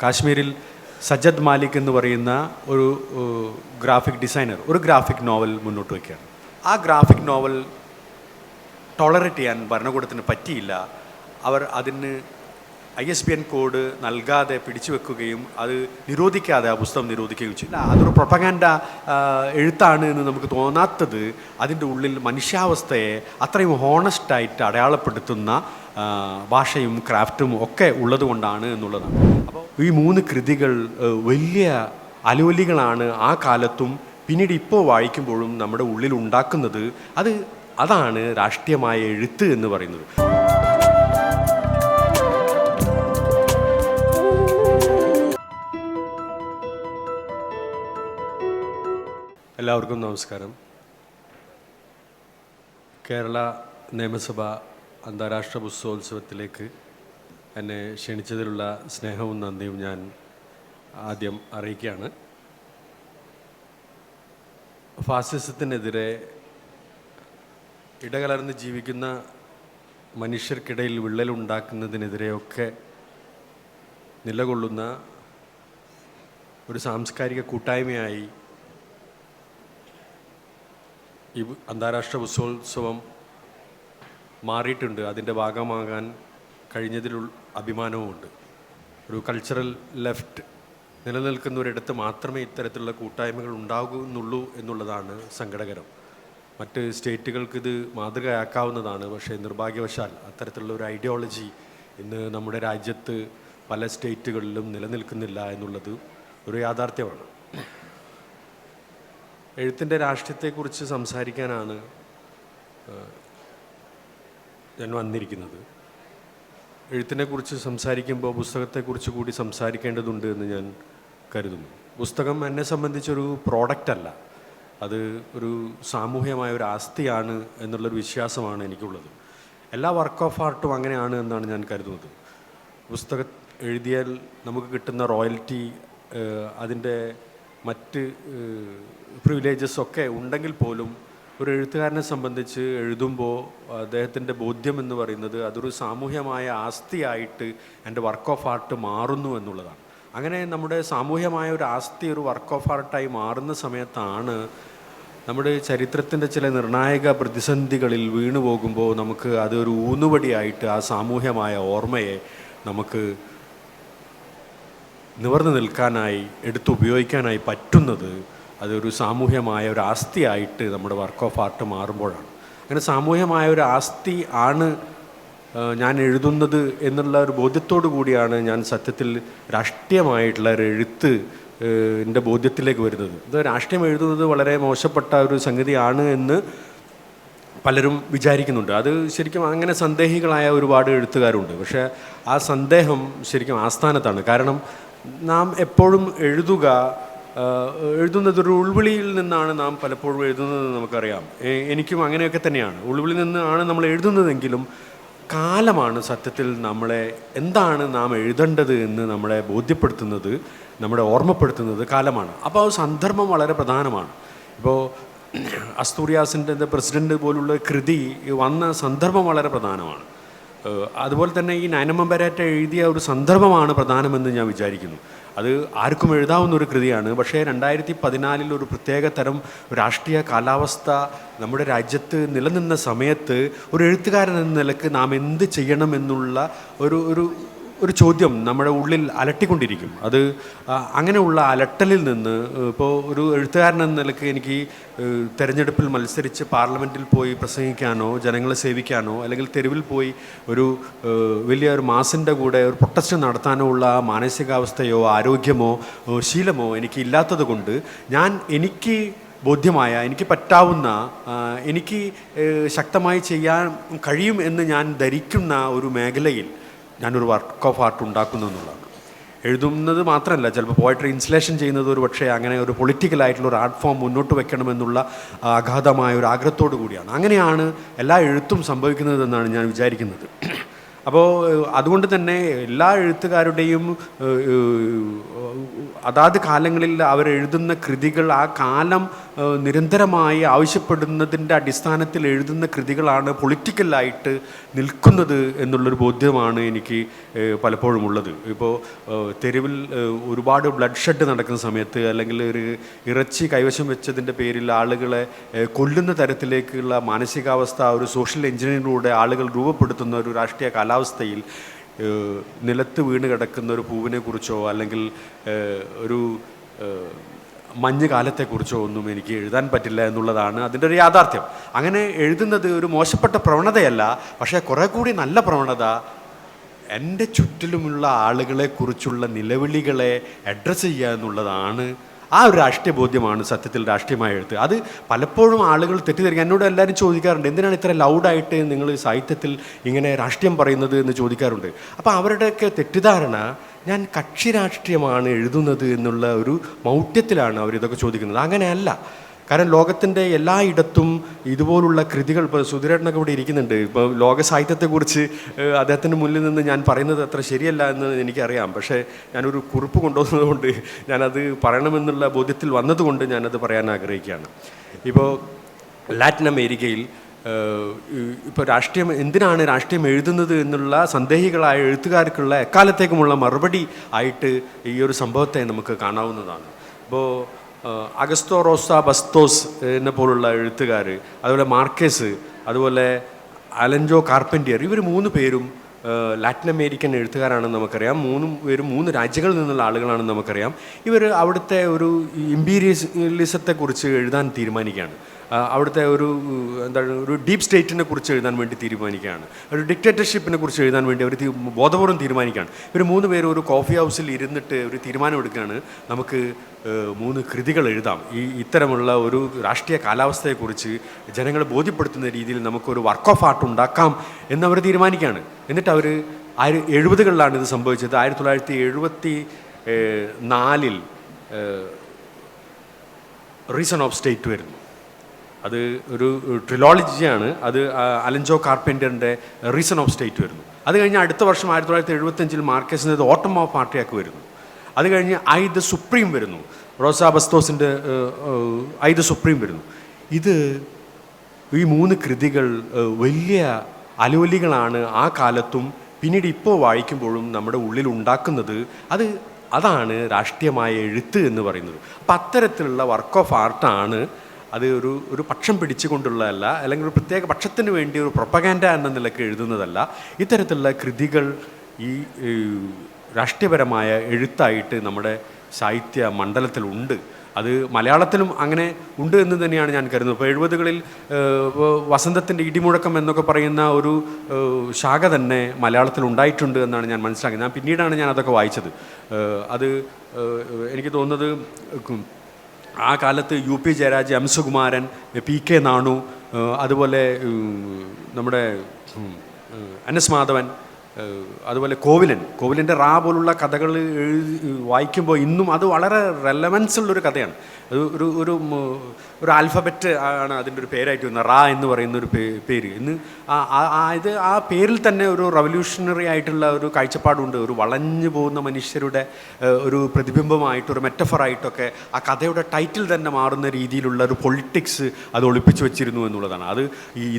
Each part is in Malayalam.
കാശ്മീരിൽ സജ്ജദ് മാലിക് എന്ന് പറയുന്ന ഒരു ഗ്രാഫിക് ഡിസൈനർ ഒരു ഗ്രാഫിക് നോവൽ മുന്നോട്ട് വയ്ക്കുകയാണ്. ആ ഗ്രാഫിക് നോവൽ ടോളറേറ്റ് ചെയ്യാൻ ഭരണകൂടത്തിന് പറ്റിയില്ല. അവർ അതിന് ISBN കോഡ് നൽകാതെ പിടിച്ചു വെക്കുകയും അത് നിരോധിക്കാതെ ആ പുസ്തകം നിരോധിക്കുകയും ചെയ്തു. അതൊരു പ്രൊപ്പഗാൻഡ എഴുത്താണ് എന്ന് നമുക്ക് തോന്നാത്തത് അതിൻ്റെ ഉള്ളിൽ മനുഷ്യാവസ്ഥയെ അത്രയും ഹോണസ്റ്റായിട്ട് അടയാളപ്പെടുത്തുന്ന ഭാഷയും ക്രാഫ്റ്റും ഒക്കെ ഉള്ളതുകൊണ്ടാണ് എന്നുള്ളതാണ്. അപ്പോൾ ഈ 3 കൃതികൾ വലിയ അലവലികളാണ് ആ കാലത്തും പിന്നീട് ഇപ്പോൾ വായിക്കുമ്പോഴും നമ്മുടെ ഉള്ളിൽ ഉണ്ടാക്കുന്നത്. അതാണ് രാഷ്ട്രീയമായ എഴുത്ത് എന്ന് പറയുന്നത്. എല്ലാവർക്കും നമസ്കാരം. കേരള നിയമസഭ അന്താരാഷ്ട്ര പുസ്തകോത്സവത്തിലേക്ക് എന്നെ ക്ഷണിച്ചതിലുള്ള സ്നേഹവും നന്ദിയും ഞാൻ ആദ്യം അറിയിക്കുകയാണ്. ഫാസിസത്തിനെതിരെ ഇടകലർന്ന് ജീവിക്കുന്ന മനുഷ്യർക്കിടയിൽ വിള്ളലുണ്ടാക്കുന്നതിനെതിരെയൊക്കെ നിലകൊള്ളുന്ന ഒരു സാംസ്കാരിക കൂട്ടായ്മയായി ഈ അന്താരാഷ്ട്ര പുസ്തകോത്സവം മാറിയിട്ടുണ്ട്. അതിൻ്റെ ഭാഗമാകാൻ കഴിഞ്ഞതിൽ അഭിമാനവുമുണ്ട്. ഒരു കൾച്ചറൽ ലെഫ്റ്റ് നിലനിൽക്കുന്ന ഒരിടത്ത് മാത്രമേ ഇത്തരത്തിലുള്ള കൂട്ടായ്മകൾ ഉണ്ടാകുന്നുള്ളൂ എന്നുള്ളതാണ് സങ്കടകരം. മറ്റ് സ്റ്റേറ്റുകൾക്ക് ഇത് മാതൃകയാക്കാവുന്നതാണ്. പക്ഷേ നിർഭാഗ്യവശാൽ അത്തരത്തിലുള്ള ഒരു ഐഡിയോളജി ഇന്ന് നമ്മുടെ രാജ്യത്ത് പല സ്റ്റേറ്റുകളിലും നിലനിൽക്കുന്നില്ല എന്നുള്ളത് ഒരു യാഥാർത്ഥ്യമാണ്. എഴുത്തിൻ്റെ രാഷ്ട്രീയത്തെക്കുറിച്ച് സംസാരിക്കാനാണ് ഞാൻ വന്നിരിക്കുന്നത്. എഴുത്തിനെക്കുറിച്ച് സംസാരിക്കുമ്പോൾ പുസ്തകത്തെക്കുറിച്ച് കൂടി സംസാരിക്കേണ്ടതുണ്ട് എന്ന് ഞാൻ കരുതുന്നു. പുസ്തകം എന്നെ സംബന്ധിച്ചൊരു പ്രോഡക്റ്റല്ല, അത് ഒരു സാമൂഹ്യമായ ഒരു ആസ്തിയാണ് എന്നുള്ളൊരു വിശ്വാസമാണ് എനിക്കുള്ളത്. എല്ലാ വർക്ക് ഓഫ് ആർട്ടും അങ്ങനെയാണ് എന്നാണ് ഞാൻ കരുതുന്നത്. പുസ്തകം എഴുതിയാൽ നമുക്ക് കിട്ടുന്ന റോയൽറ്റി, അതിൻ്റെ മറ്റ് പ്രിവിലേജസ് ഒക്കെ ഉണ്ടെങ്കിൽ പോലും ഒരു എഴുത്തുകാരനെ സംബന്ധിച്ച് എഴുതുമ്പോൾ അദ്ദേഹത്തിൻ്റെ ബോധ്യം എന്ന് പറയുന്നത് അതൊരു സാമൂഹ്യമായ ആസ്തിയായിട്ട് എൻ്റെ വർക്ക് ഓഫ് ആർട്ട് മാറുന്നു എന്നുള്ളതാണ്. അങ്ങനെ നമ്മുടെ സാമൂഹ്യമായ ഒരു ആസ്തി ഒരു വർക്ക് ഓഫ് ആർട്ടായി മാറുന്ന സമയത്താണ് നമ്മുടെ ചരിത്രത്തിൻ്റെ ചില നിർണായക പ്രതിസന്ധികളിൽ വീണു പോകുമ്പോൾ നമുക്ക് അതൊരു ഊന്നുവടിയായിട്ട് ആ സാമൂഹ്യമായ ഓർമ്മയെ നമുക്ക് നിവർന്നു നിൽക്കാനായി എടുത്തുപയോഗിക്കാനായി പറ്റുന്നത്. അതൊരു സാമൂഹ്യമായ ഒരു ആസ്തിയായിട്ട് നമ്മുടെ വർക്ക് ഓഫ് ആർട്ട് മാറുമ്പോഴാണ്. അങ്ങനെ സാമൂഹ്യമായ ഒരു ആസ്തി ആണ് ഞാൻ എഴുതുന്നത് എന്നുള്ള ഒരു ബോധ്യത്തോടു കൂടിയാണ് ഞാൻ സത്യത്തിൽ രാഷ്ട്രീയമായിട്ടുള്ള ഒരു എഴുത്ത് എൻ്റെ ബോധ്യത്തിലേക്ക് വരുന്നത്. ഇത് രാഷ്ട്രീയം എഴുതുന്നത് വളരെ മോശപ്പെട്ട ഒരു സംഗതിയാണ് എന്ന് പലരും വിചാരിക്കുന്നുണ്ട്. അത് ശരിക്കും അങ്ങനെ സന്ദേഹികളായ ഒരുപാട് എഴുത്തുകാരുണ്ട്. പക്ഷേ ആ സന്ദേഹം ശരിക്കും ആസ്ഥാനത്താണ്. കാരണം നാം എപ്പോഴും എഴുതുന്നത് ഒരു ഉൾവിളിയിൽ നിന്നാണ് നാം പലപ്പോഴും എഴുതുന്നതെന്ന് നമുക്കറിയാം. എനിക്കും അങ്ങനെയൊക്കെ തന്നെയാണ്. ഉൾവിളിയിൽ നിന്നാണ് നമ്മൾ എഴുതുന്നതെങ്കിലും കാലമാണ് സത്യത്തിൽ എന്താണ് നാം എഴുതേണ്ടത് എന്ന് നമ്മളെ ബോധ്യപ്പെടുത്തുന്നത്, നമ്മളെ ഓർമ്മപ്പെടുത്തുന്നത് കാലമാണ്. അപ്പോൾ ആ സന്ദർഭം വളരെ പ്രധാനമാണ്. ഇപ്പോൾ അസ്തൂറിയാസിൻ്റെ പ്രസിഡൻ്റ് പോലുള്ള കൃതി വന്ന സന്ദർഭം വളരെ പ്രധാനമാണ്. അതുപോലെ തന്നെ ഈ നയനമ്മ പെരാറ്റ എഴുതിയ ഒരു സന്ദർഭമാണ് പ്രധാനമെന്ന് ഞാൻ വിചാരിക്കുന്നു. അത് ആർക്കും എഴുതാവുന്ന ഒരു കൃതിയാണ്. പക്ഷേ 2014 ഒരു പ്രത്യേക തരം രാഷ്ട്രീയ കാലാവസ്ഥ നമ്മുടെ രാജ്യത്ത് നിലനിന്ന സമയത്ത് ഒരു എഴുത്തുകാരൻ എന്ന നിലക്ക് നാം എന്ത് ചെയ്യണമെന്നുള്ള ഒരു ചോദ്യം നമ്മുടെ ഉള്ളിൽ അലട്ടിക്കൊണ്ടിരിക്കും. അത് അങ്ങനെയുള്ള അലട്ടലിൽ നിന്ന് ഇപ്പോൾ ഒരു എഴുത്തുകാരൻ എന്ന നിലക്ക് എനിക്ക് തെരഞ്ഞെടുപ്പിൽ മത്സരിച്ച് പാർലമെൻറ്റിൽ പോയി പ്രസംഗിക്കാനോ ജനങ്ങളെ സേവിക്കാനോ അല്ലെങ്കിൽ തെരുവിൽ പോയി വലിയൊരു മാസിൻ്റെ കൂടെ ഒരു പ്രൊട്ടസ്റ്റ് നടത്താനോ ഉള്ള മാനസികാവസ്ഥയോ ആരോഗ്യമോ ശീലമോ എനിക്ക് ഇല്ലാത്തത് കൊണ്ട് എനിക്ക് ബോധ്യമായ, എനിക്ക് പറ്റാവുന്ന, എനിക്ക് ശക്തമായി ചെയ്യാൻ കഴിയും എന്ന് ഞാൻ ധരിക്കുന്ന ഒരു മേഖലയിൽ ഞാനൊരു വർക്ക് ഓഫ് ആർട്ട് ഉണ്ടാക്കുന്നു എന്നുള്ളതാണ്. എഴുതുന്നത് മാത്രമല്ല, ചിലപ്പോൾ പോയട്രി ഇൻസ്റ്റലേഷൻ ചെയ്യുന്നത് ഒരു പക്ഷേ അങ്ങനെ ഒരു പൊളിറ്റിക്കലായിട്ടുള്ള ഒരു ആർട്ട് ഫോം മുന്നോട്ട് വെക്കണമെന്നുള്ള അഗാധമായ ഒരു ആഗ്രഹത്തോടു കൂടിയാണ്. അങ്ങനെയാണ് എല്ലാ എഴുത്തും സംഭവിക്കുന്നതെന്നാണ് ഞാൻ വിചാരിക്കുന്നത്. അപ്പോൾ അതുകൊണ്ട് തന്നെ എല്ലാ എഴുത്തുകാരുടെയും അതാത് കാലങ്ങളിൽ അവരെഴുതുന്ന കൃതികൾ ആ കാലം നിരന്തരമായി ആവശ്യപ്പെടുന്നതിൻ്റെ അടിസ്ഥാനത്തിൽ എഴുതുന്ന കൃതികളാണ് പൊളിറ്റിക്കലായിട്ട് നിൽക്കുന്നത് എന്നുള്ളൊരു ബോധ്യമാണ് എനിക്ക് പലപ്പോഴും ഉള്ളത്. ഇപ്പോൾ തെരുവിൽ ഒരുപാട് ബ്ലഡ് ഷെഡ് നടക്കുന്ന സമയത്ത്, അല്ലെങ്കിൽ ഒരു ഇറച്ചി കൈവശം വെച്ചതിൻ്റെ പേരിൽ ആളുകളെ കൊല്ലുന്ന തരത്തിലേക്കുള്ള മാനസികാവസ്ഥ ഒരു സോഷ്യൽ എഞ്ചിനീയറിലൂടെ ആളുകൾ രൂപപ്പെടുത്തുന്ന ഒരു രാഷ്ട്രീയ കാലാവസ്ഥയിൽ നിലത്ത് വീണ് കിടക്കുന്ന ഒരു പൂവിനെ കുറിച്ചോ അല്ലെങ്കിൽ ഒരു മഞ്ഞ് കാലത്തെക്കുറിച്ചോ ഒന്നും എനിക്ക് എഴുതാൻ പറ്റില്ല എന്നുള്ളതാണ് അതിൻ്റെ ഒരു യാഥാർത്ഥ്യം. അങ്ങനെ എഴുതുന്നത് ഒരു മോശപ്പെട്ട പ്രവണതയല്ല, പക്ഷേ കുറേ കൂടി നല്ല പ്രവണത എൻ്റെ ചുറ്റിലുമുള്ള ആളുകളെക്കുറിച്ചുള്ള നിലവിളികളെ അഡ്രസ്സ് ചെയ്യുക എന്നുള്ളതാണ്. ആ ഒരു രാഷ്ട്രീയ ബോധ്യമാണ് സത്യത്തിൽ രാഷ്ട്രീയമായ എഴുത്ത്. അത് പലപ്പോഴും ആളുകൾ തെറ്റിദ്ധരിക്കുക. എന്നോട് എല്ലാവരും ചോദിക്കാറുണ്ട്, എന്തിനാണ് ഇത്ര ലൗഡായിട്ട് നിങ്ങൾ സാഹിത്യത്തിൽ ഇങ്ങനെ രാഷ്ട്രീയം പറയുന്നത് എന്ന് ചോദിക്കാറുണ്ട്. അപ്പോൾ അവരുടെയൊക്കെ തെറ്റിദ്ധാരണ ഞാൻ കക്ഷി രാഷ്ട്രീയമാണ് എഴുതുന്നത് എന്നുള്ള ഒരു മൗഢ്യത്തിലാണ് അവരിതൊക്കെ ചോദിക്കുന്നത്. അങ്ങനെയല്ല. കാരണം ലോകത്തിൻ്റെ എല്ലായിടത്തും ഇതുപോലുള്ള കൃതികൾ, ഇപ്പോൾ സുധീരേട്ടനൊക്കെ ഇവിടെ ഇരിക്കുന്നുണ്ട്. ഇപ്പോൾ ലോക സാഹിത്യത്തെക്കുറിച്ച് അദ്ദേഹത്തിൻ്റെ മുന്നിൽ നിന്ന് ഞാൻ പറയുന്നത് അത്ര ശരിയല്ല എന്ന് എനിക്കറിയാം. പക്ഷേ ഞാനൊരു കുറിപ്പ് കൊണ്ടുവന്നതുകൊണ്ട് ഞാനത് പറയണമെന്നുള്ള ബോധ്യത്തിൽ വന്നതുകൊണ്ട് ഞാനത് പറയാൻ ആഗ്രഹിക്കുകയാണ്. ഇപ്പോൾ ലാറ്റിൻ അമേരിക്കയിൽ ഇപ്പോൾ രാഷ്ട്രീയം, എന്തിനാണ് രാഷ്ട്രീയം എഴുതുന്നത് എന്നുള്ള സന്ദേഹികളായ എഴുത്തുകാർക്കുള്ള എക്കാലത്തേക്കുമുള്ള മറുപടി ആയിട്ട് ഈ ഒരു സംഭവത്തെ നമുക്ക് കാണാവുന്നതാണ്. ഇപ്പോൾ അഗസ്തോ റോസ ബസ്തോസ് എന്നെ പോലുള്ള എഴുത്തുകാർ, അതുപോലെ മാർക്കേസ്, അതുപോലെ അലൻജോ കാർപ്പൻറ്റിയർ, ഇവർ 3 പേരും ലാറ്റിൻ അമേരിക്കൻ എഴുത്തുകാരാണെന്ന് നമുക്കറിയാം. 3 പേരും 3 രാജ്യങ്ങളിൽ നിന്നുള്ള ആളുകളാണെന്ന് നമുക്കറിയാം. ഇവർ അവിടുത്തെ ഒരു ഇമ്പീരിയലിസത്തെക്കുറിച്ച് എഴുതാൻ തീരുമാനിക്കുകയാണ്. അവിടുത്തെ ഒരു ഡീപ്പ് സ്റ്റേറ്റിനെ കുറിച്ച് എഴുതാൻ വേണ്ടി തീരുമാനിക്കുകയാണ്. ഒരു ഡിക്റ്റേറ്റർഷിപ്പിനെ കുറിച്ച് എഴുതാൻ വേണ്ടി അവർ ബോധപൂർവ്വം തീരുമാനിക്കുകയാണ്. ഇവർ 3 പേരും ഒരു കോഫി ഹൗസിൽ ഇരുന്നിട്ട് ഒരു തീരുമാനമെടുക്കുകയാണ്, നമുക്ക് 3 കൃതികൾ എഴുതാം. ഇത്തരമുള്ള ഒരു രാഷ്ട്രീയ കാലാവസ്ഥയെക്കുറിച്ച് ജനങ്ങളെ ബോധ്യപ്പെടുത്തുന്ന രീതിയിൽ നമുക്കൊരു വർക്ക് ഓഫ് ആർട്ട് ഉണ്ടാക്കാം എന്നവർ തീരുമാനിക്കുകയാണ്. എന്നിട്ട് അവർ 1970കളിലാണ് ഇത് സംഭവിച്ചത്. 1974 റീസൺ ഓഫ് സ്റ്റേറ്റ് വരുന്നു. അത് ഒരു ട്രിലോളജിയാണ്. അത് അലൻജോ കാർപ്പൻറ്ററിൻ്റെ റീസൺ ഓഫ് സ്റ്റേറ്റ് വരുന്നു. അത് കഴിഞ്ഞ് അടുത്ത വർഷം 1975 മാർക്കേസിൻ്റെ ഓട്ടം ഓഫ് പാർട്ടിയാക്ക് വരുന്നു. അത് കഴിഞ്ഞ് ഐ ദ സുപ്രീം വരുന്നു. റോസാ ബസ്തോസിൻ്റെ ഐ ദ സുപ്രീം വരുന്നു. ഈ 3 കൃതികൾ വലിയ അലോലികളാണ് ആ കാലത്തും പിന്നീട് ഇപ്പോൾ വായിക്കുമ്പോഴും നമ്മുടെ ഉള്ളിൽ ഉണ്ടാക്കുന്നത്. അതാണ് രാഷ്ട്രീയമായ എഴുത്ത് എന്ന് പറയുന്നത്. അപ്പം അത്തരത്തിലുള്ള വർക്ക് ഓഫ് ആർട്ടാണ്. അത് ഒരു പക്ഷം പിടിച്ചുകൊണ്ടുള്ളതല്ല, അല്ലെങ്കിൽ ഒരു പ്രത്യേക പക്ഷത്തിന് വേണ്ടി ഒരു പ്രൊപ്പഗാൻഡ എന്ന നിലയ്ക്ക് എഴുതുന്നതല്ല. ഇത്തരത്തിലുള്ള കൃതികൾ ഈ രാഷ്ട്രീയപരമായ എഴുത്തായിട്ട് നമ്മുടെ സാഹിത്യ മണ്ഡലത്തിലുണ്ട്. അത് മലയാളത്തിലും അങ്ങനെ ഉണ്ട് എന്ന് തന്നെയാണ് ഞാൻ കരുതുന്നത്. ഇപ്പോൾ 70കളിൽ വസന്തത്തിൻ്റെ ഇടിമുഴക്കം എന്നൊക്കെ പറയുന്ന ഒരു ശാഖ തന്നെ മലയാളത്തിൽ ഉണ്ടായിട്ടുണ്ട് എന്നാണ് ഞാൻ മനസ്സിലാക്കിയത്. ഞാൻ പിന്നീടാണ് ഞാൻ അതൊക്കെ വായിച്ചത്. അത് എനിക്ക് തോന്നുന്നത് ആ കാലത്ത് UP Jayaraj, M Sukumaran, PK Nanu, അതുപോലെ നമ്മുടെ NS മാധവൻ, അതുപോലെ കോവിലൻ്റെ റാ പോലുള്ള കഥകൾ വായിക്കുമ്പോൾ ഇന്നും അത് വളരെ റെലവൻസ് ഉള്ളൊരു കഥയാണ്. അത് ഒരു ആൽഫബറ്റ് ആണ് അതിൻ്റെ ഒരു പേരായിട്ട് വരുന്നത്, റാ എന്ന് പറയുന്ന ഒരു പേര്. ഇന്ന് ആ പേരിൽ തന്നെ ഒരു റവല്യൂഷണറി ആയിട്ടുള്ള ഒരു കാഴ്ചപ്പാടുണ്ട്. ഒരു വളഞ്ഞു പോകുന്ന മനുഷ്യരുടെ ഒരു പ്രതിബിംബമായിട്ട്, ഒരു മെറ്റഫറായിട്ടൊക്കെ ആ കഥയുടെ ടൈറ്റിൽ തന്നെ മാറുന്ന രീതിയിലുള്ള ഒരു പൊളിറ്റിക്സ് അത് ഒളിപ്പിച്ചു വെച്ചിരുന്നു എന്നുള്ളതാണ്. അത്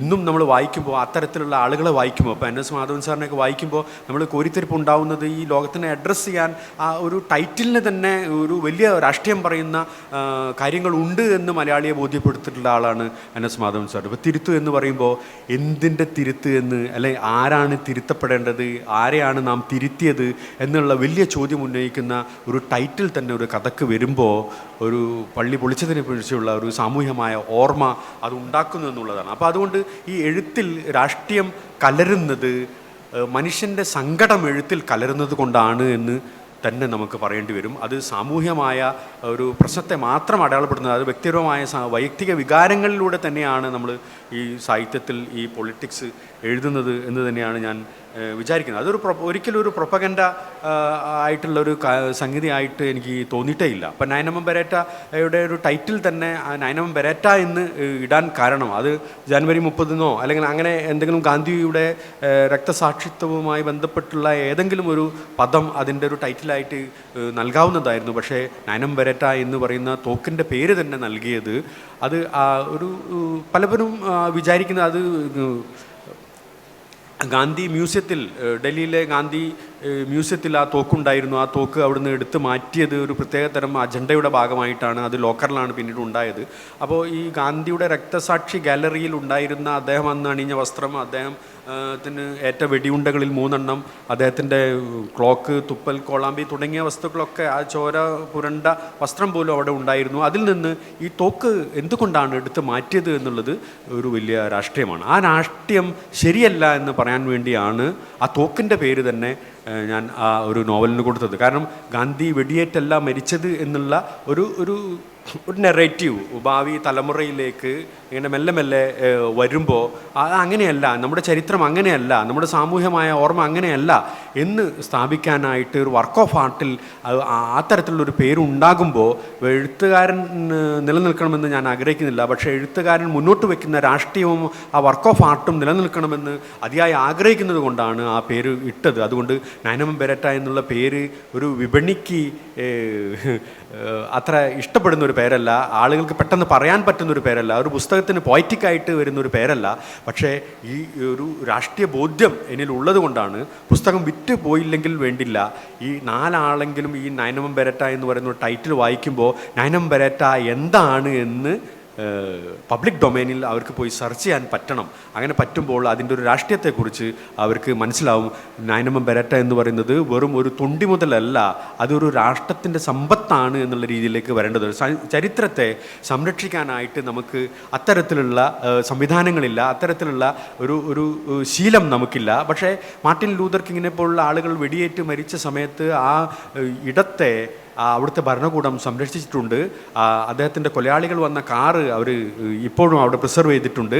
ഇന്നും നമ്മൾ വായിക്കുമ്പോൾ, അത്തരത്തിലുള്ള ആളുകളെ വായിക്കുമ്പോൾ, ഇപ്പോൾ NS മാധവൻ സാറിനെയൊക്കെ വായിക്കുമ്പോൾ നമ്മൾ കോരിത്തെരിപ്പ് ഉണ്ടാവുന്നത് ഈ ലോകത്തിനെ അഡ്രസ്സ് ചെയ്യാൻ ആ ഒരു ടൈറ്റിലിന് തന്നെ ഒരു വലിയ രാഷ്ട്രീയം പറയുന്ന കാര്യങ്ങളുണ്ട് എന്ന് മലയാളിയെ ബോധ്യപ്പെടുത്തിയിട്ടുള്ള ആളാണ് NS മാധവൻ സാർ. ഇപ്പോൾ തിരുത്ത് എന്ന് പറയുമ്പോൾ എന്തിൻ്റെ തിരുത്ത് എന്ന്, അല്ലെങ്കിൽ ആരാണ് തിരുത്തപ്പെടേണ്ടത്, ആരെയാണ് നാം തിരുത്തിയത് എന്നുള്ള വലിയ ചോദ്യം ഉന്നയിക്കുന്ന ഒരു ടൈറ്റിൽ തന്നെ ഒരു കഥക്ക് വരുമ്പോൾ ഒരു പള്ളി പൊളിച്ചതിനെ കുറിച്ചുള്ള ഒരു സാമൂഹ്യമായ ഓർമ്മ അത് ഉണ്ടാക്കുന്നു എന്നുള്ളതാണ്. അപ്പോൾ അതുകൊണ്ട് ഈ എഴുത്തിൽ രാഷ്ട്രീയം കലരുന്നത്, മനുഷ്യൻ്റെ സങ്കടം എഴുത്തിൽ കലരുന്നത് കൊണ്ടാണ് എന്ന് തന്നെ നമുക്ക് പറയേണ്ടി വരും. അത് സാമൂഹ്യമായ ഒരു പ്രശ്നത്തെ മാത്രം അടയാളപ്പെടുന്നത്, അത് വ്യക്തിപരമായ വൈയക്തിക വികാരങ്ങളിലൂടെ തന്നെയാണ് നമ്മൾ ഈ സാഹിത്യത്തിൽ ഈ പൊളിറ്റിക്സ് എഴുതുന്നത് എന്ന് തന്നെയാണ് ഞാൻ വിചാരിക്കുന്നത്. അതൊരു ഒരിക്കലും ഒരു പ്രൊപ്പഗൻഡ ആയിട്ടുള്ളൊരു സംഗതിയായിട്ട് എനിക്ക് തോന്നിയിട്ടേ ഇല്ല. അപ്പം നയനമ്മ ബെരേറ്റയുടെ ഒരു ടൈറ്റിൽ തന്നെ നയനമ്മ ബെരേറ്റ എന്ന് ഇടാൻ കാരണം അത് ജനുവരി 30 അല്ലെങ്കിൽ അങ്ങനെ എന്തെങ്കിലും ഗാന്ധിയുടെ രക്തസാക്ഷിത്വവുമായി ബന്ധപ്പെട്ടുള്ള ഏതെങ്കിലും ഒരു പദം അതിൻ്റെ ഒരു ടൈറ്റിലായിട്ട് നൽകാവുന്നതായിരുന്നു. പക്ഷേ നയനമ്മ ബെരേറ്റ എന്ന് പറയുന്ന തോക്കിൻ്റെ പേര് തന്നെ നൽകിയത് അത് ഒരു പലപ്പോഴും വിചാരിക്കുന്നത് അത് ഗാന്ധി മ്യൂസിയത്തിൽ, ഡൽഹിയിലെ ഗാന്ധി മ്യൂസിയത്തിൽ ആ തോക്കുണ്ടായിരുന്നു. ആ തോക്ക് അവിടുന്ന് എടുത്ത് മാറ്റിയത് ഒരു പ്രത്യേകതരം അജണ്ടയുടെ ഭാഗമായിട്ടാണ്. അത് ലോക്കറിലാണ് പിന്നീട് ഉണ്ടായത്. അപ്പോൾ ഈ ഗാന്ധിയുടെ രക്തസാക്ഷി ഗാലറിയിൽ ഉണ്ടായിരുന്ന അദ്ദേഹം അന്ന് അണിഞ്ഞ വസ്ത്രം, അദ്ദേഹത്തിന് ഏറ്റ വെടിയുണ്ടകളിൽ 3 അദ്ദേഹത്തിൻ്റെ ക്ലോക്ക്, തുപ്പൽ, കോളാമ്പി തുടങ്ങിയ വസ്തുക്കളൊക്കെ ആ ചോര പുരണ്ട വസ്ത്രം പോലും അവിടെ ഉണ്ടായിരുന്നു. അതിൽ നിന്ന് ഈ തോക്ക് എന്തുകൊണ്ടാണ് എടുത്ത് മാറ്റിയത് എന്നുള്ളത് ഒരു വലിയ രാഷ്ട്രീയമാണ്. ആ രാഷ്ട്രീയം ശരിയല്ല എന്ന് പറയാൻ വേണ്ടിയാണ് ആ തോക്കിൻ്റെ പേര് തന്നെ ഞാൻ ആ ഒരു നോവലിന് കൊടുത്തത്. കാരണം ഗാന്ധി വെടിയേറ്റല്ല മരിച്ചത് എന്നുള്ള ഒരു നെറേറ്റീവ് ഭാവി തലമുറയിലേക്ക് ഇങ്ങനെ മെല്ലെ മെല്ലെ വരുമ്പോൾ അങ്ങനെയല്ല, നമ്മുടെ ചരിത്രം അങ്ങനെയല്ല, നമ്മുടെ സാമൂഹ്യമായ ഓർമ്മ അങ്ങനെയല്ല എന്ന് സ്ഥാപിക്കാനായിട്ട് ഒരു വർക്ക് ഓഫ് ആർട്ടിൽ അത്തരത്തിലുള്ളൊരു പേരുണ്ടാകുമ്പോൾ എഴുത്തുകാരൻ നിലനിൽക്കണമെന്ന് ഞാൻ ആഗ്രഹിക്കുന്നില്ല. പക്ഷേ എഴുത്തുകാരൻ മുന്നോട്ട് വയ്ക്കുന്ന രാഷ്ട്രീയവും ആ വർക്ക് ഓഫ് ആർട്ടും നിലനിൽക്കണമെന്ന് അതിയായി ആഗ്രഹിക്കുന്നത് കൊണ്ടാണ് ആ പേര് ഇട്ടത്. അതുകൊണ്ട് നയനമ്മ ബെരേറ്റ എന്നുള്ള പേര് ഒരു വിപണിക്ക് അത്ര ഇഷ്ടപ്പെടുന്ന ഒരു പേരല്ല, ആളുകൾക്ക് പെട്ടെന്ന് പറയാൻ പറ്റുന്നൊരു പേരല്ല, ഒരു പുസ്തകത്തിന് പോയറ്റിക്കായിട്ട് വരുന്നൊരു പേരല്ല. പക്ഷേ ഈ ഒരു രാഷ്ട്രീയ ബോധ്യം എന്നിലുള്ളത് കൊണ്ടാണ് പുസ്തകം വിറ്റ് പോയില്ലെങ്കിൽ വേണ്ടില്ല, ഈ 4 ആളെങ്കിലും ഈ നയനമ്മ ബെരേറ്റ എന്ന് പറയുന്ന ടൈറ്റിൽ വായിക്കുമ്പോൾ നയനമ്മ ബെരേറ്റ എന്താണ് എന്ന് പബ്ലിക് ഡൊമൈനിൽ അവർക്ക് പോയി സെർച്ച് ചെയ്യാൻ പറ്റണം. അങ്ങനെ പറ്റുമ്പോൾ അതിൻ്റെ ഒരു രാഷ്ട്രീയത്തെക്കുറിച്ച് അവർക്ക് മനസ്സിലാവും. നയനമ്മ ബെരേറ്റ എന്ന് പറയുന്നത് വെറും ഒരു തൊണ്ടി മുതലല്ല, അതൊരു രാഷ്ട്രത്തിൻ്റെ സമ്പത്താണ് എന്നുള്ള രീതിയിലേക്ക് വരേണ്ടത്. ചരിത്രത്തെ സംരക്ഷിക്കാനായിട്ട് നമുക്ക് അത്തരത്തിലുള്ള സംവിധാനങ്ങളില്ല, അത്തരത്തിലുള്ള ഒരു ശീലം നമുക്കില്ല. പക്ഷേ മാർട്ടിൻ ലൂതർ കിങ്ങിനെ പോലുള്ള ആളുകൾ വെടിയേറ്റ് മരിച്ച സമയത്ത് ആ ഇടത്തെ അവിടുത്തെ ഭരണകൂടം സംരക്ഷിച്ചിട്ടുണ്ട്. അദ്ദേഹത്തിൻ്റെ കൊലയാളികൾ വന്ന കാറ് അവർ ഇപ്പോഴും അവിടെ പ്രിസർവ് ചെയ്തിട്ടുണ്ട്.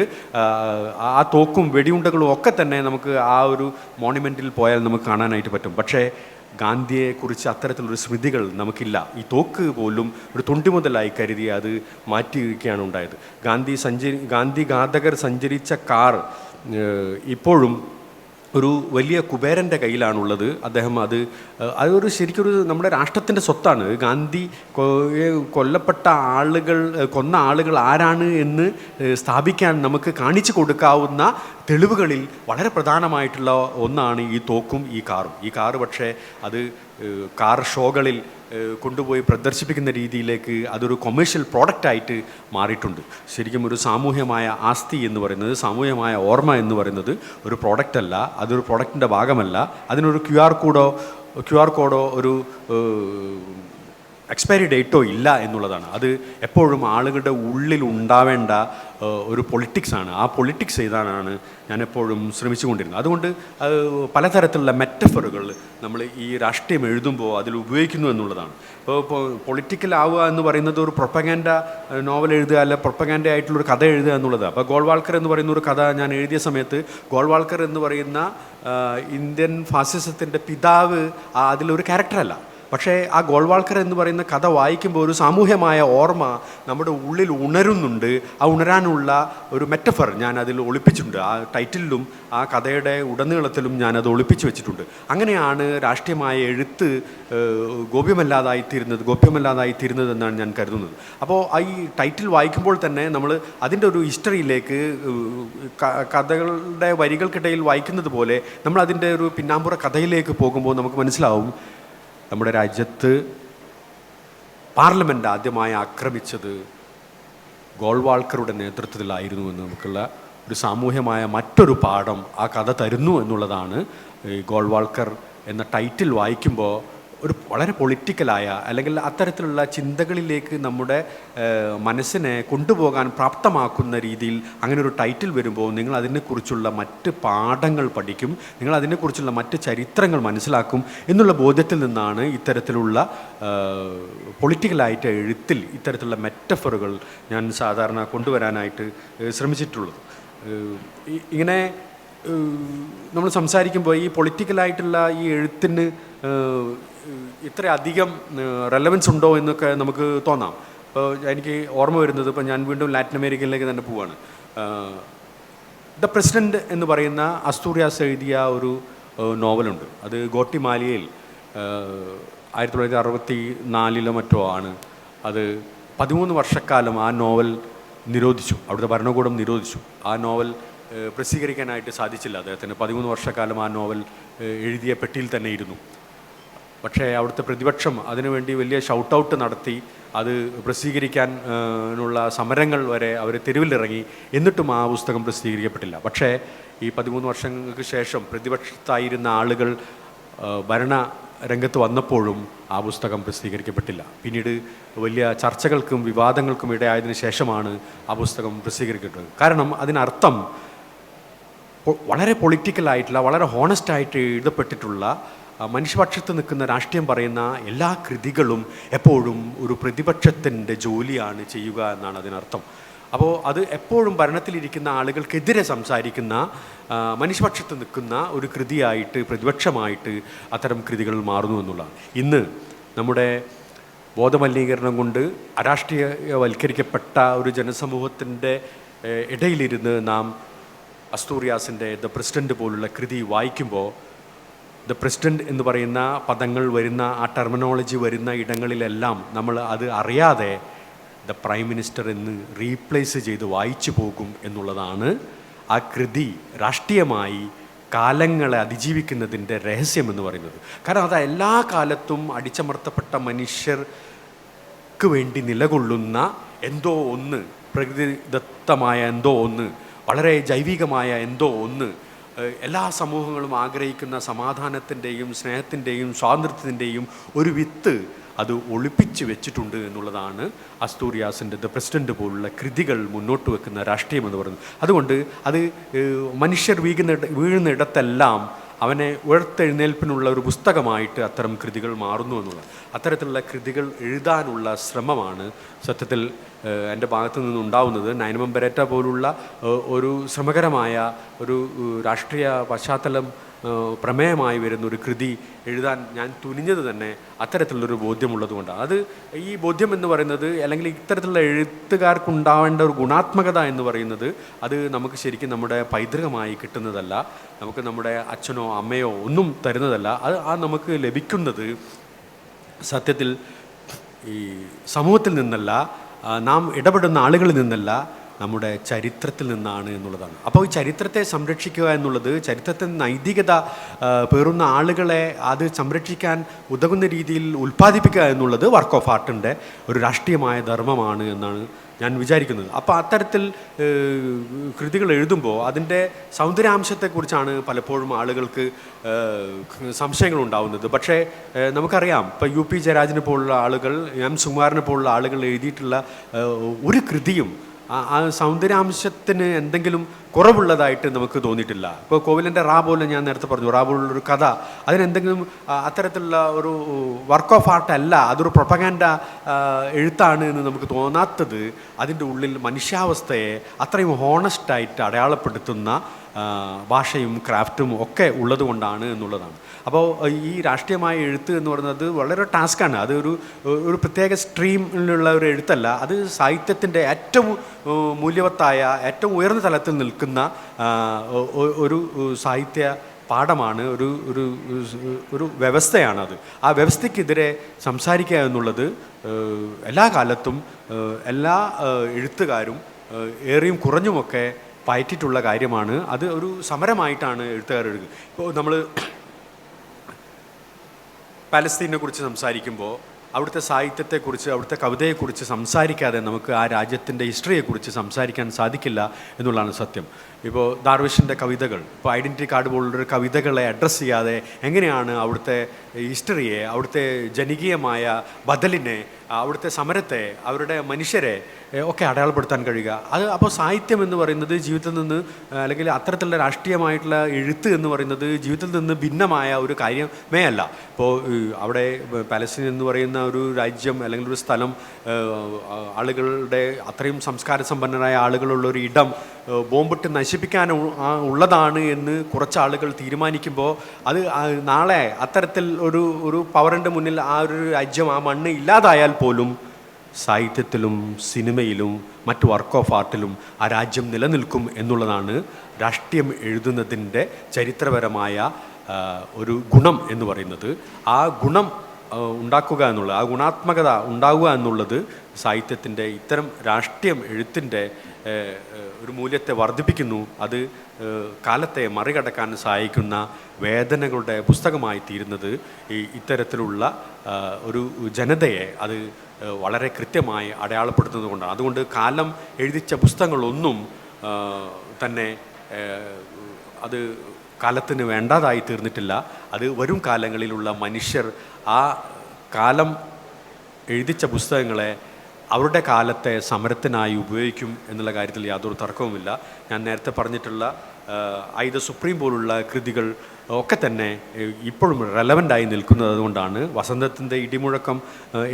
ആ തോക്കും വെടിയുണ്ടകളും ഒക്കെ തന്നെ നമുക്ക് ആ ഒരു മോണുമെൻറ്റിൽ പോയാൽ നമുക്ക് കാണാനായിട്ട് പറ്റും. പക്ഷേ ഗാന്ധിയെക്കുറിച്ച് അത്തരത്തിലൊരു സ്മൃതികൾ നമുക്കില്ല. ഈ തോക്ക് പോലും ഒരു തൊണ്ടി മുതലായി കരുതി അത് മാറ്റിയിരിക്കുകയാണ് ഉണ്ടായത്. ഗാന്ധി ഘാതകർ സഞ്ചരിച്ച കാർ ഇപ്പോഴും ഒരു വലിയ കുബേരൻ്റെ കയ്യിലാണുള്ളത്. അദ്ദേഹം അതൊരു ശരിക്കൊരു നമ്മുടെ രാഷ്ട്രത്തിൻ്റെ സ്വത്താണ്. ഗാന്ധി കൊന്ന ആളുകൾ ആരാണ് എന്ന് സ്ഥാപിക്കാൻ നമുക്ക് കാണിച്ചു കൊടുക്കാവുന്ന തെളിവുകളിൽ വളരെ പ്രധാനമായിട്ടുള്ള ഒന്നാണ് ഈ തോക്കും ഈ കാറും. ഈ കാറ് പക്ഷേ അത് കാർ ഷോകളിൽ കൊണ്ടുപോയി പ്രദർശിപ്പിക്കുന്ന രീതിയിലേക്ക് അതൊരു കൊമേഴ്ഷ്യൽ പ്രോഡക്റ്റായിട്ട് മാറിയിട്ടുണ്ട്. ശരിക്കും ഒരു സാമൂഹ്യമായ ആസ്തി എന്ന് പറയുന്നത്, സാമൂഹ്യമായ ഓർമ്മ എന്ന് പറയുന്നത് ഒരു പ്രോഡക്റ്റ് അല്ല, അതൊരു പ്രോഡക്റ്റിൻ്റെ ഭാഗമല്ല. അതിനൊരു ക്യു ആർ കോഡോ ഒരു എക്സ്പയറി ഡേറ്റോ ഇല്ല എന്നുള്ളതാണ്. അത് എപ്പോഴും ആളുകളുടെ ഉള്ളിൽ ഉണ്ടാവേണ്ട ഒരു പൊളിറ്റിക്സാണ്. ആ പൊളിറ്റിക്സ് ചെയ്താനാണ് ഞാൻ എപ്പോഴും ശ്രമിച്ചുകൊണ്ടിരുന്നത്. അതുകൊണ്ട് പലതരത്തിലുള്ള മെറ്റഫറുകൾ നമ്മൾ ഈ രാഷ്ട്രീയം എഴുതുമ്പോൾ അതിൽ ഉപയോഗിക്കുന്നു എന്നുള്ളതാണ്. ഇപ്പോൾ പൊളിറ്റിക്കൽ ആവുക എന്ന് പറയുന്നത് ഒരു പ്രൊപ്പഗാൻഡ നോവൽ എഴുതുക, അല്ല പ്രൊപ്പഗാൻഡ ആയിട്ടുള്ളൊരു കഥ എഴുതുക എന്നുള്ളതാണ്. അപ്പോൾ ഗോൾവാൾക്കർ എന്ന് പറയുന്ന ഒരു കഥ ഞാൻ എഴുതിയ സമയത്ത് ഗോൾവാൾക്കർ എന്ന് പറയുന്ന ഇന്ത്യൻ ഫാസിസത്തിൻ്റെ പിതാവ് അതിലൊരു ക്യാരക്ടറല്ല. പക്ഷേ ആ ഗോൾവാൾക്കർ എന്ന് പറയുന്ന കഥ വായിക്കുമ്പോൾ ഒരു സാമൂഹ്യമായ ഓർമ്മ നമ്മുടെ ഉള്ളിൽ ഉണരുന്നുണ്ട്. ആ ഉണരാനുള്ള ഒരു മെറ്റഫർ ഞാൻ അതിൽ ഒളിപ്പിച്ചിട്ടുണ്ട്. ആ ടൈറ്റിലും ആ കഥയുടെ ഉടനീളത്തിലും ഞാനത് ഒളിപ്പിച്ചു വെച്ചിട്ടുണ്ട്. അങ്ങനെയാണ് രാഷ്ട്രീയമായ എഴുത്ത് ഗോപ്യമല്ലാതായിത്തീരുന്നത് എന്നാണ് ഞാൻ കരുതുന്നത്. അപ്പോൾ ഈ ടൈറ്റിൽ വായിക്കുമ്പോൾ തന്നെ നമ്മൾ അതിൻ്റെ ഒരു ഹിസ്റ്ററിയിലേക്ക്, കഥകളുടെ വരികൾക്കിടയിൽ വായിക്കുന്നത് പോലെ നമ്മൾ അതിൻ്റെ ഒരു പിന്നാമ്പുറ കഥയിലേക്ക് പോകുമ്പോൾ നമുക്ക് മനസ്സിലാവും നമ്മുടെ രാജ്യത്ത് പാർലമെൻറ്റ് ആദ്യമായി ആക്രമിച്ചത് ഗോൾവാൾക്കറുടെ നേതൃത്വത്തിലായിരുന്നു എന്ന് നമുക്കുള്ള ഒരു സാമൂഹ്യമായ മറ്റൊരു പാഠം ആ കഥ തരുന്നു എന്നുള്ളതാണ്. ഈ ഗോൾവാൾക്കർ എന്ന ടൈറ്റിൽ വായിക്കുമ്പോൾ ഒരു വളരെ പൊളിറ്റിക്കലായ അല്ലെങ്കിൽ അത്തരത്തിലുള്ള ചിന്തകളിലേക്ക് നമ്മുടെ മനസ്സിനെ കൊണ്ടുപോകാൻ പ്രാപ്തമാക്കുന്ന രീതിയിൽ അങ്ങനെ ഒരു ടൈറ്റിൽ വരുമ്പോൾ നിങ്ങൾ അതിനെക്കുറിച്ചുള്ള മറ്റ് പാഠങ്ങൾ പഠിക്കും, നിങ്ങൾ അതിനെക്കുറിച്ചുള്ള മറ്റ് ചരിത്രങ്ങൾ മനസ്സിലാക്കും എന്നുള്ള ബോധ്യത്തിൽ നിന്നാണ് ഇത്തരത്തിലുള്ള പൊളിറ്റിക്കലായിട്ട് എഴുത്തിൽ ഇത്തരത്തിലുള്ള മെറ്റഫറുകൾ ഞാൻ സാധാരണ കൊണ്ടുവരാനായിട്ട് ശ്രമിച്ചിട്ടുള്ളത്. ഇങ്ങനെ നമ്മൾ സംസാരിക്കുമ്പോൾ ഈ പൊളിറ്റിക്കലായിട്ടുള്ള ഈ എഴുത്തിന് ഇത്രയധികം റെലവൻസ് ഉണ്ടോ എന്നൊക്കെ നമുക്ക് തോന്നാം. ഇപ്പോൾ എനിക്ക് ഓർമ്മ വരുന്നത്, ഇപ്പോൾ ഞാൻ വീണ്ടും ലാറ്റിൻ അമേരിക്കയിലേക്ക് തന്നെ പോവുകയാണ്. ദ പ്രസിഡൻറ്റ് എന്ന് പറയുന്ന അസ്തൂറിയാസ് എഴുതിയ ഒരു നോവലുണ്ട്. അത് ഗോട്ടിമാലിയയിൽ 1964 മറ്റോ ആണ്. അത് 13 വർഷക്കാലം ആ നോവൽ നിരോധിച്ചു, അവിടുത്തെ ഭരണകൂടം നിരോധിച്ചു. ആ നോവൽ പ്രസിദ്ധീകരിക്കാനായിട്ട് സാധിച്ചില്ല അദ്ദേഹത്തിന്. 13 വർഷക്കാലം ആ നോവൽ എഴുതിയ പെട്ടിയിൽ തന്നെ ഇരുന്നു. പക്ഷേ അവിടുത്തെ പ്രതിപക്ഷം അതിനുവേണ്ടി വലിയ ഷൗട്ട് ഔട്ട് നടത്തി അത് പ്രസിദ്ധീകരിക്കാനുള്ള സമരങ്ങൾ വരെ അവർ തെരുവിലിറങ്ങി. എന്നിട്ടും ആ പുസ്തകം പ്രസിദ്ധീകരിക്കപ്പെട്ടില്ല. പക്ഷേ ഈ 13 വർഷങ്ങൾക്ക് ശേഷം പ്രതിപക്ഷത്തായിരുന്ന ആളുകൾ ഭരണ രംഗത്ത് വന്നപ്പോഴും ആ പുസ്തകം പ്രസിദ്ധീകരിക്കപ്പെട്ടില്ല. പിന്നീട് വലിയ ചർച്ചകൾക്കും വിവാദങ്ങൾക്കും ഇടയായതിനു ശേഷമാണ് ആ പുസ്തകം പ്രസിദ്ധീകരിക്കപ്പെട്ടത്. കാരണം അതിനർത്ഥം വളരെ പൊളിറ്റിക്കലായിട്ടുള്ള, വളരെ ഹോണസ്റ്റായിട്ട് എഴുതപ്പെട്ടിട്ടുള്ള, മനുഷ്യപക്ഷത്ത് നിൽക്കുന്ന രാഷ്ട്രീയം പറയുന്ന എല്ലാ കൃതികളും എപ്പോഴും ഒരു പ്രതിപക്ഷത്തിൻ്റെ ജോലിയാണ് ചെയ്യുക എന്നാണ് അതിനർത്ഥം. അപ്പോൾ അത് എപ്പോഴും ഭരണത്തിലിരിക്കുന്ന ആളുകൾക്കെതിരെ സംസാരിക്കുന്ന, മനുഷ്യപക്ഷത്ത് നിൽക്കുന്ന ഒരു കൃതിയായിട്ട്, പ്രതിപക്ഷമായിട്ട് അത്തരം കൃതികൾ മാറുന്നു എന്നുള്ളതാണ്. ഇന്ന് നമ്മുടെ ബോധമലിനീകരണം കൊണ്ട് അരാഷ്ട്രീയവൽക്കരിക്കപ്പെട്ട ഒരു ജനസമൂഹത്തിൻ്റെ ഇടയിലിരുന്ന് നാം അസ്തൂറിയാസിൻ്റെ ദ പ്രസിഡൻറ്റ് പോലുള്ള കൃതി വായിക്കുമ്പോൾ, ദ പ്രസിഡൻറ്റ് എന്ന് പറയുന്ന പദങ്ങൾ വരുന്ന, ആ ടെർമിനോളജി വരുന്ന ഇടങ്ങളിലെല്ലാം നമ്മൾ അത് അറിയാതെ ദ പ്രൈം മിനിസ്റ്റർ എന്ന് റീപ്ലേസ് ചെയ്ത് വായിച്ചു പോകും എന്നുള്ളതാണ് ആ കൃതി രാഷ്ട്രീയമായി കാലങ്ങളെ അതിജീവിക്കുന്നതിൻ്റെ രഹസ്യമെന്ന് പറയുന്നത്. കാരണം അത് എല്ലാ കാലത്തും അടിച്ചമർത്തപ്പെട്ട മനുഷ്യർക്ക് വേണ്ടി നിലകൊള്ളുന്ന എന്തോ ഒന്ന്, പ്രകൃതിദത്തമായ എന്തോ ഒന്ന്, വളരെ ജൈവികമായ എന്തോ ഒന്ന്, എല്ലാ സമൂഹങ്ങളും ആഗ്രഹിക്കുന്ന സമാധാനത്തിൻ്റെയും സ്നേഹത്തിൻ്റെയും സ്വാതന്ത്ര്യത്തിൻ്റെയും ഒരു വിത്ത് അത് ഒളിപ്പിച്ച് വെച്ചിട്ടുണ്ട് എന്നുള്ളതാണ് അസ്തൂറിയാസിൻ്റെ ദ പ്രസിഡൻറ്റ് പോലുള്ള കൃതികൾ മുന്നോട്ട് വെക്കുന്ന രാഷ്ട്രീയം എന്ന് പറയുന്നത്. അതുകൊണ്ട് അത് മനുഷ്യർ വീഴുന്നിടത്തെല്ലാം അവനെ ഉയർത്തെഴുന്നേൽപ്പിനുള്ള ഒരു പുസ്തകമായിട്ട് അത്തരം കൃതികൾ മാറുന്നു എന്നുള്ളത്. അത്തരത്തിലുള്ള കൃതികൾ എഴുതാനുള്ള ശ്രമമാണ് സത്യത്തിൽ എൻ്റെ ഭാഗത്തു നിന്നുണ്ടാവുന്നത്. നൈനമം പെരേറ്റ പോലുള്ള ഒരു ശ്രമകരമായ ഒരു രാഷ്ട്രീയ പശ്ചാത്തലം പ്രമേയമായി വരുന്ന ഒരു കൃതി എഴുതാൻ ഞാൻ തുനിഞ്ഞത് തന്നെ അത്തരത്തിലുള്ളൊരു ബോധ്യമുള്ളതുകൊണ്ടാണ്. അത് ഈ ബോധ്യം എന്ന് പറയുന്നത്, അല്ലെങ്കിൽ ഇത്തരത്തിലുള്ള എഴുത്തുകാർക്കുണ്ടാവേണ്ട ഒരു ഗുണാത്മകത എന്ന് പറയുന്നത്, അത് നമുക്ക് ശരിക്കും നമ്മുടെ പൈതൃകമായി കിട്ടുന്നതല്ല, നമുക്ക് നമ്മുടെ അച്ഛനോ അമ്മയോ ഒന്നും തരുന്നതല്ല. അത് നമുക്ക് ലഭിക്കുന്നത് സത്യത്തിൽ ഈ സമൂഹത്തിൽ നിന്നല്ല, നാം ഇടപെടുന്ന ആളുകളിൽ നിന്നല്ല, നമ്മുടെ ചരിത്രത്തിൽ നിന്നാണ് എന്നുള്ളതാണ്. അപ്പോൾ ഈ ചരിത്രത്തെ സംരക്ഷിക്കുക എന്നുള്ളത്, ചരിത്രത്തെ നൈതികത പേറുന്ന ആളുകളെ അത് സംരക്ഷിക്കാൻ ഉതകുന്ന രീതിയിൽ ഉൽപ്പാദിപ്പിക്കുക എന്നുള്ളത് വർക്ക് ഓഫ് ആർട്ടിൻ്റെ ഒരു രാഷ്ട്രീയമായ ധർമ്മമാണ് എന്നാണ് ഞാൻ വിചാരിക്കുന്നത്. അപ്പോൾ അത്തരത്തിൽ കൃതികൾ എഴുതുമ്പോൾ അതിൻ്റെ സൗന്ദര്യാംശത്തെക്കുറിച്ചാണ് പലപ്പോഴും ആളുകൾക്ക് സംശയങ്ങളുണ്ടാവുന്നത്. പക്ഷേ നമുക്കറിയാം, ഇപ്പോൾ UP ജയരാജനെ പോലുള്ള ആളുകൾ, M സുകുമാരനെ പോലുള്ള ആളുകൾ എഴുതിയിട്ടുള്ള ഒരു കൃതിയും ആ സൗന്ദര്യാംശത്തിന് എന്തെങ്കിലും കുറവുള്ളതായിട്ട് നമുക്ക് തോന്നിയിട്ടില്ല. ഇപ്പോൾ കോവിലൻ്റെ റാ പോലെ ഞാൻ നേരത്തെ പറഞ്ഞു, റാ പോലുള്ളൊരു കഥ, അതിനെന്തെങ്കിലും അത്തരത്തിലുള്ള ഒരു വർക്ക് ഓഫ് ആർട്ട് അല്ല, അതൊരു പ്രൊപ്പഗാൻഡ എഴുത്താണ് എന്ന് നമുക്ക് തോന്നാത്തത് അതിൻ്റെ ഉള്ളിൽ മനുഷ്യാവസ്ഥയെ അത്രയും ഹോണസ്റ്റായിട്ട് അടയാളപ്പെടുത്തുന്ന ഭാഷയും ക്രാഫ്റ്റും ഒക്കെ ഉള്ളത് കൊണ്ടാണ് എന്നുള്ളതാണ്. അപ്പോൾ ഈ രാഷ്ട്രീയമായ എഴുത്ത് എന്ന് പറയുന്നത് വളരെ ടാസ്ക്കാണ്. അത് ഒരു പ്രത്യേക സ്ട്രീമിലുള്ള ഒരു എഴുത്തല്ല, അത് സാഹിത്യത്തിൻ്റെ ഏറ്റവും മൂല്യവത്തായ, ഏറ്റവും ഉയർന്ന തലത്തിൽ നിൽക്കുന്ന ഒരു സാഹിത്യ പാഠമാണ്, ഒരു വ്യവസ്ഥയാണത്. ആ വ്യവസ്ഥയ്ക്കെതിരെ സംസാരിക്കുക എന്നുള്ളത് എല്ലാ കാലത്തും എല്ലാ എഴുത്തുകാരും ഏറിയും കുറഞ്ഞുമൊക്കെ പയറ്റിട്ടുള്ള കാര്യമാണ്. അത് ഒരു സമരമായിട്ടാണ് എഴുത്തുകാർ എഴുതുക. ഇപ്പോൾ നമ്മൾ പാലസ്തീനെ കുറിച്ച് സംസാരിക്കുമ്പോൾ അവിടുത്തെ സാഹിത്യത്തെക്കുറിച്ച്, അവിടുത്തെ കവിതയെക്കുറിച്ച് സംസാരിക്കാതെ നമുക്ക് ആ രാജ്യത്തിൻ്റെ ഹിസ്റ്ററിയെക്കുറിച്ച് സംസാരിക്കാൻ സാധിക്കില്ല എന്നുള്ളതാണ് സത്യം. ഇപ്പോൾ ദാർവിഷിൻ്റെ കവിതകൾ, ഇപ്പോൾ ഐഡൻറ്റിറ്റി കാർഡ് പോലുള്ളൊരു കവിതകളെ അഡ്രസ്സ് ചെയ്യാതെ എങ്ങനെയാണ് അവിടുത്തെ ഹിസ്റ്ററിയെ, അവിടുത്തെ ജനകീയമായ ബദലിനെ, അവിടുത്തെ സമരത്തെ, അവരുടെ മനുഷ്യരെ ഒക്കെ അടയാളപ്പെടുത്താൻ കഴിയുക? അപ്പോൾ സാഹിത്യം എന്ന് പറയുന്നത് ജീവിതത്തിൽ നിന്ന്, അല്ലെങ്കിൽ അത്തരത്തിലുള്ള രാഷ്ട്രീയമായിട്ടുള്ള എഴുത്ത് എന്ന് പറയുന്നത് ജീവിതത്തിൽ നിന്ന് ഭിന്നമായ ഒരു കാര്യമേ അല്ല. ഇപ്പോൾ അവിടെ പാലസ്തീൻ എന്ന് പറയുന്ന ഒരു രാജ്യം അല്ലെങ്കിൽ ഒരു സ്ഥലം, ആളുകളുടെ അത്രയും സംസ്കാര സമ്പന്നരായ ആളുകളുള്ള ഒരു ഇടം ബോംബിട്ട് നശിപ്പിക്കാൻ ഉള്ളതാണ് എന്ന് കുറച്ച് ആളുകൾ തീരുമാനിക്കുമ്പോൾ അത് നാളെ അത്തരത്തിൽ ഒരു പവറിൻ്റെ മുന്നിൽ ആ ഒരു രാജ്യം, ആ മണ്ണ് ഇല്ലാതായാൽ പോലും സാഹിത്യത്തിലും സിനിമയിലും മറ്റു വർക്ക് ഓഫ് ആർട്ടിലും ആ രാജ്യം നിലനിൽക്കും എന്നുള്ളതാണ് രാഷ്ട്രീയം എഴുതുന്നതിൻ്റെ ചരിത്രപരമായ ഒരു ഗുണം എന്ന് പറയുന്നത്. ആ ഗുണം ഉണ്ടാക്കുക എന്നുള്ളത്, ആ ഗുണാത്മകത ഉണ്ടാവുക എന്നുള്ളത് സാഹിത്യത്തിൻ്റെ ഇത്തരം രാഷ്ട്രീയം എഴുത്തിൻ്റെ ഒരു മൂല്യത്തെ വർദ്ധിപ്പിക്കുന്നു. അത് കാലത്തെ മറികടക്കാൻ സഹായിക്കുന്ന വേദനകളുടെ പുസ്തകമായി തീരുന്നത് ഇത്തരത്തിലുള്ള ഒരു ജനതയെ അത് വളരെ കൃത്യമായി അടയാളപ്പെടുത്തുന്നത് കൊണ്ടാണ്. അതുകൊണ്ട് കാലം എഴുതിച്ച പുസ്തകങ്ങളൊന്നും തന്നെ അത് കാലത്തിന് വേണ്ടാതായി തീർന്നിട്ടില്ല. അത് വരും കാലങ്ങളിലുള്ള മനുഷ്യർ ആ കാലം എഴുതിച്ച പുസ്തകങ്ങളെ അവരുടെ കാലത്തെ സമരത്തിനായി ഉപയോഗിക്കും എന്നുള്ള കാര്യത്തിൽ യാതൊരു തർക്കവുമില്ല. ഞാൻ നേരത്തെ പറഞ്ഞിട്ടുള്ള ഐ ദ സുപ്രീം പോലുള്ള കൃതികൾ ഒക്കെ തന്നെ ഇപ്പോഴും റെലവൻ്റായി നിൽക്കുന്നത് അതുകൊണ്ടാണ്. വസന്തത്തിൻ്റെ ഇടിമുഴക്കം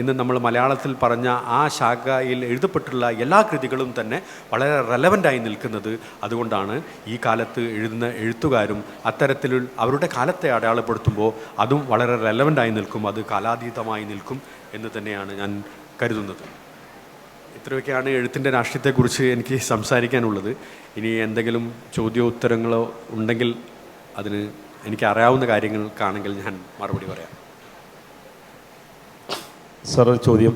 എന്ന് നമ്മൾ മലയാളത്തിൽ പറഞ്ഞ ആ ശാഖയിൽ എഴുതപ്പെട്ടുള്ള എല്ലാ കൃതികളും തന്നെ വളരെ റെലവൻ്റായി നിൽക്കുന്നത് അതുകൊണ്ടാണ്. ഈ കാലത്ത് എഴുതുന്ന എഴുത്തുകാരും അത്തരത്തിൽ അവരുടെ കാലത്തെ അടയാളപ്പെടുത്തുമ്പോൾ അതും വളരെ റെലവൻ്റായി നിൽക്കും, അത് കാലാതീതമായി നിൽക്കും എന്ന് തന്നെയാണ് ഞാൻ കരുതുന്നത്. ഇത്രയൊക്കെയാണ് എഴുത്തിൻ്റെ രാഷ്ട്രീയത്തെക്കുറിച്ച് എനിക്ക് സംസാരിക്കാനുള്ളത്. ഇനി എന്തെങ്കിലും ചോദ്യോത്തരങ്ങളോ ഉണ്ടെങ്കിൽ അതിന് എനിക്കറിയാവുന്ന കാര്യങ്ങൾക്കാണെങ്കിൽ ഞാൻ മറുപടി പറയാം. സാർ, ഒരു ചോദ്യം.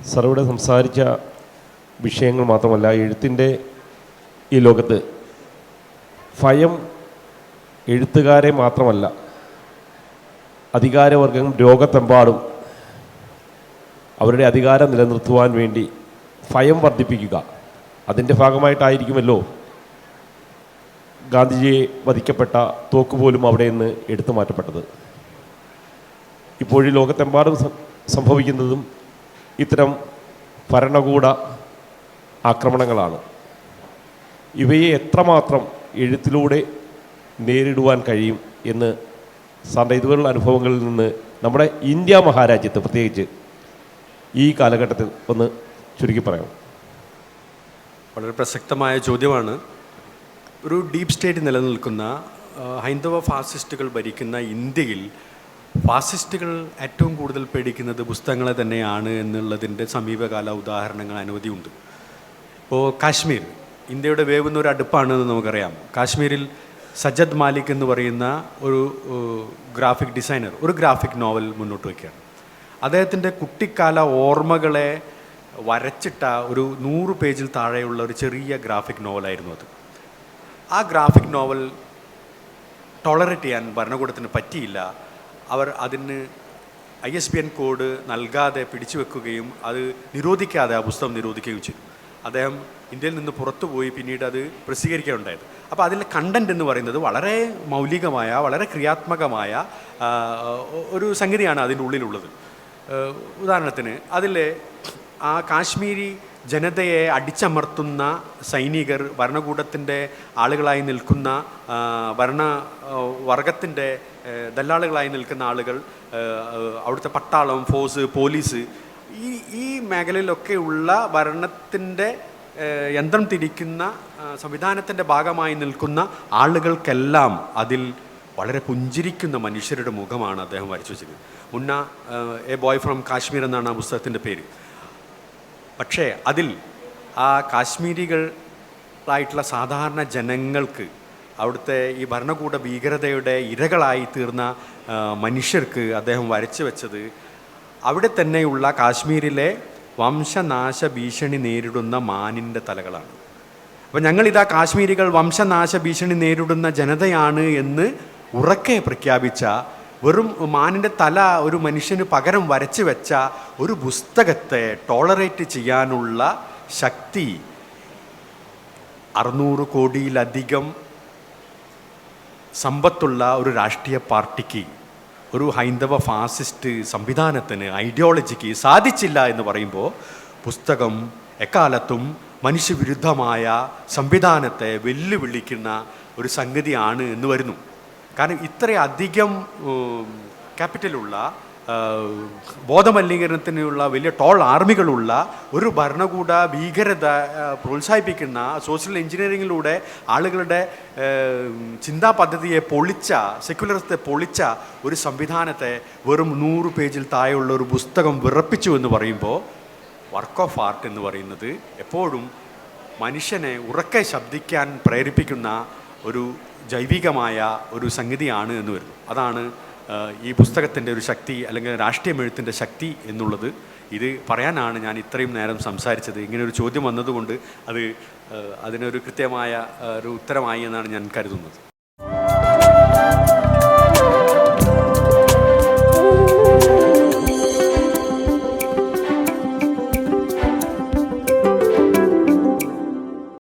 സാർ ഇവിടെ സംസാരിച്ച വിഷയങ്ങൾ മാത്രമല്ല, എഴുത്തിൻ്റെ ഈ ലോകത്ത് ഭയം എഴുത്തുകാരെ മാത്രമല്ല, അധികാരവർഗം ലോകത്തെമ്പാടും അവരുടെ അധികാരം നിലനിർത്തുവാൻ വേണ്ടി ഭയം വർദ്ധിപ്പിക്കുക, അതിൻ്റെ ഭാഗമായിട്ടായിരിക്കുമല്ലോ ഗാന്ധിജിയെ വധിക്കപ്പെട്ട തോക്ക് പോലും അവിടെ നിന്ന് എടുത്തു മാറ്റപ്പെട്ടത്. ഇപ്പോഴും ലോകത്തെമ്പാടും സംഭവിക്കുന്നതും ഇത്തരം ഭരണകൂട ആക്രമണങ്ങളാണ്. ഇവയെ എത്രമാത്രം എഴുത്തിലൂടെ നേരിടുവാൻ കഴിയും എന്ന് സാറിൻ്റെ ഇതുപോലുള്ള അനുഭവങ്ങളിൽ നിന്ന് നമ്മുടെ ഇന്ത്യ മഹാരാജ്യത്ത് പ്രത്യേകിച്ച് ഈ കാലഘട്ടത്തിൽ ഒന്ന് ചുരുക്കി പറയാം. വളരെ പ്രസക്തമായ ചോദ്യമാണ്. ഒരു ഡീപ് സ്റ്റേറ്റ് നിലനിൽക്കുന്ന ഹൈന്ദവ ഫാസിസ്റ്റുകൾ ഭരിക്കുന്ന ഇന്ത്യയിൽ ഫാസിസ്റ്റുകൾ ഏറ്റവും കൂടുതൽ പേടിക്കുന്നത് പുസ്തകങ്ങളെ തന്നെയാണ് എന്നുള്ളതിൻ്റെ സമീപകാല ഉദാഹരണങ്ങൾ അനവധിയുണ്ട്. ഇപ്പോൾ കാശ്മീർ ഇന്ത്യയുടെ വേവുന്ന ഒരു അടുപ്പാണെന്ന് നമുക്കറിയാം. കാശ്മീരിൽ സജ്ജദ് മാലിക് എന്ന് പറയുന്ന ഒരു ഗ്രാഫിക് ഡിസൈനർ ഒരു ഗ്രാഫിക് നോവൽ മുന്നോട്ട് വയ്ക്കുകയാണ്. അദ്ദേഹത്തിൻ്റെ കുട്ടിക്കാല ഓർമ്മകളെ വരച്ചിട്ട ഒരു 100 പേജിൽ താഴെയുള്ള ഒരു ചെറിയ ഗ്രാഫിക് നോവലായിരുന്നു അത്. ആ ഗ്രാഫിക് നോവൽ ടോളറേറ്റ് ചെയ്യാൻ ഭരണകൂടത്തിന് പറ്റിയില്ല. അവർ അതിന് ISBN കോഡ് നൽകാതെ പിടിച്ചു വെക്കുകയും അത് നിരോധിക്കാതെ ആ പുസ്തകം നിരോധിക്കുകയും ചെയ്തു. അദ്ദേഹം ഇന്ത്യയിൽ നിന്ന് പുറത്തുപോയി പിന്നീട് അത് പ്രസിദ്ധീകരിക്കുകയുണ്ടായത്. അപ്പോൾ അതിലെ കണ്ടൻറ് എന്ന് പറയുന്നത് വളരെ മൗലികമായ, വളരെ ക്രിയാത്മകമായ ഒരു സംഗതിയാണ് അതിൻ്റെ ഉള്ളിലുള്ളത്. ഉദാഹരണത്തിന് അതിലെ ആ കാശ്മീരി ജനതയെ അടിച്ചമർത്തുന്ന സൈനികർ, ഭരണകൂടത്തിൻ്റെ ആളുകളായി നിൽക്കുന്ന ഭരണവർഗത്തിൻ്റെ ദല്ലാളുകളായി നിൽക്കുന്ന ആളുകൾ, അവിടുത്തെ പട്ടാളം, ഫോഴ്സ്, പോലീസ്, ഈ മേഖലയിലൊക്കെയുള്ള ഭരണത്തിൻ്റെ യന്ത്രം തിരിക്കുന്ന സംവിധാനത്തിൻ്റെ ഭാഗമായി നിൽക്കുന്ന ആളുകൾക്കെല്ലാം അതിൽ വളരെ പുഞ്ചിരിക്കുന്ന മനുഷ്യരുടെ മുഖമാണ് അദ്ദേഹം വരച്ചു വെച്ചിരിക്കുന്നത്. മുന്ന എ ബോയ് ഫ്രം കാശ്മീർ എന്നാണ് ആ പുസ്തകത്തിൻ്റെ പേര്. പക്ഷേ അതിൽ ആ കാശ്മീരികളായിട്ടുള്ള സാധാരണ ജനങ്ങൾക്ക്, അവിടുത്തെ ഈ ഭരണകൂട ഭീകരതയുടെ ഇരകളായി തീർന്ന മനുഷ്യർക്ക് അദ്ദേഹം വരച്ചു വെച്ചത് അവിടെ തന്നെയുള്ള കാശ്മീരിലെ വംശനാശ ഭീഷണി നേരിടുന്ന മാനിൻ്റെ തലകളാണ്. അപ്പോൾ ഞങ്ങളിതാ കാശ്മീരികൾ വംശനാശ ഭീഷണി നേരിടുന്ന ജനതയാണ് എന്ന് ഉറക്കെ പ്രഖ്യാപിച്ച, വെറും മാനിൻ്റെ തല ഒരു മനുഷ്യന് പകരം വരച്ച് വെച്ച ഒരു പുസ്തകത്തെ ടോളറേറ്റ് ചെയ്യാനുള്ള ശക്തി 600 കോടിയിലധികം സമ്പത്തുള്ള ഒരു രാഷ്ട്രീയ പാർട്ടിക്ക്, ഒരു ഹൈന്ദവ ഫാസിസ്റ്റ് സംവിധാനത്തിന്, ഐഡിയോളജിക്ക് സാധിച്ചില്ല എന്ന് പറയുമ്പോൾ പുസ്തകം എക്കാലത്തും മനുഷ്യവിരുദ്ധമായ സംവിധാനത്തെ വെല്ലുവിളിക്കുന്ന ഒരു സംഗതിയാണ് എന്ന് വരുന്നു. കാരണം ഇത്രയധികം ക്യാപിറ്റലുള്ള ബോധമലിനീകരണത്തിനുള്ള വലിയ ടോൾ ആർമികളുള്ള ഒരു ഭരണകൂട ഭീകരത പ്രോത്സാഹിപ്പിക്കുന്ന സോഷ്യൽ എഞ്ചിനീയറിങ്ങിലൂടെ ആളുകളുടെ ചിന്താ പദ്ധതിയെ പൊളിച്ച, സെക്യുലറിസത്തെ പൊളിച്ച ഒരു സംവിധാനത്തെ വെറും 100 പേജിൽ താഴെയുള്ള ഒരു പുസ്തകം വിറപ്പിച്ചു എന്ന് പറയുമ്പോൾ വർക്ക് ഓഫ് ആർട്ട് എന്ന് പറയുന്നത് എപ്പോഴും മനുഷ്യനെ ഉറക്കെ ശബ്ദിക്കാൻ പ്രേരിപ്പിക്കുന്ന ഒരു ജൈവികമായ ഒരു സംഗതിയാണ് എന്ന് വരുന്നു. അതാണ് ഈ പുസ്തകത്തിൻ്റെ ഒരു ശക്തി, അല്ലെങ്കിൽ രാഷ്ട്രീയമെഴുത്തിൻ്റെ ശക്തി എന്നുള്ളത്. ഇത് പറയാനാണ് ഞാൻ ഇത്രയും നേരം സംസാരിച്ചത്. ഇങ്ങനെ ഒരു ചോദ്യം വന്നതുകൊണ്ട് അതിനൊരു കൃത്യമായ ഒരു ഉത്തരമായി എന്നാണ് ഞാൻ കരുതുന്നത്.